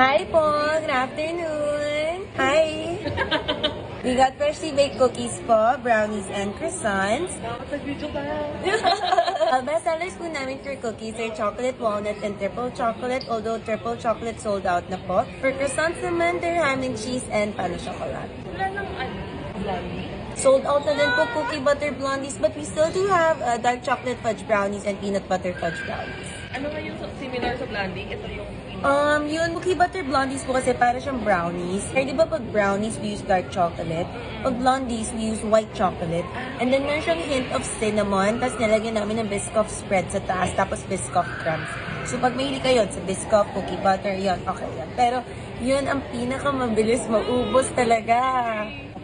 Hi po! Good afternoon! Hi! We got freshly baked cookies po, brownies and croissants. Best sellers po namin for cookies are chocolate, walnut, and triple chocolate, although triple chocolate sold out na po. For croissants naman, they're ham and cheese and pan chocolate. Wala nang blondie. Sold out na din po cookie butter blondies, but we still do have dark chocolate fudge brownies and peanut butter fudge brownies. Ano nga yung similar sa blondie? Ito yung Yun, cookie butter blondies po kasi para siyang brownies. Kaya di ba pag brownies, we use dark chocolate. Pag blondies, we use white chocolate. And then meron siyang hint of cinnamon, tapos nilagyan namin ng Biscoff spread sa taas, tapos Biscoff crumbs. So pag mahilig kayo sa Biscoff, cookie butter, yun, okay yan. Pero yun ang pinakamabilis maubos talaga.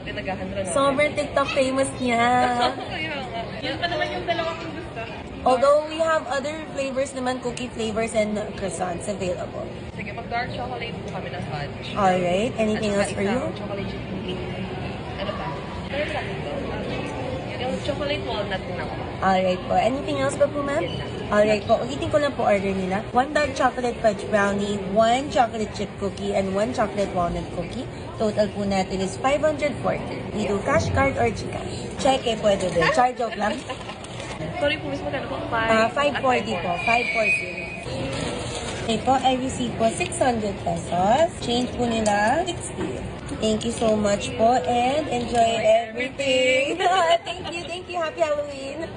pinagahan na. Sobrang TikTok famous niya. Kaya nga. Yun pa naman yung dalawang gusto. Although we have other flavors naman, cookie flavors and croissants available. Sige, mag-dark chocolate po kami ng fudge. Alright, anything else for you? Chocolate chip cookie. Ano pa? Meron lang ito. Yung chocolate walnut na ako. Alright po. Anything else pa po, ma'am? Alright po. Ulitin ko lang po order nila. 1 dark chocolate fudge brownie, 1 chocolate chip cookie, and 1 chocolate walnut cookie. Total po natin is 540. We do cash card or Gcash. Check pwede din. Char joke lang. Sorry po, mismo kano po? 540 po. 540. Okay po, I receive po 600 pesos. Change po nila 60. Thank you so much po and enjoy everything. Thank you. Happy Halloween.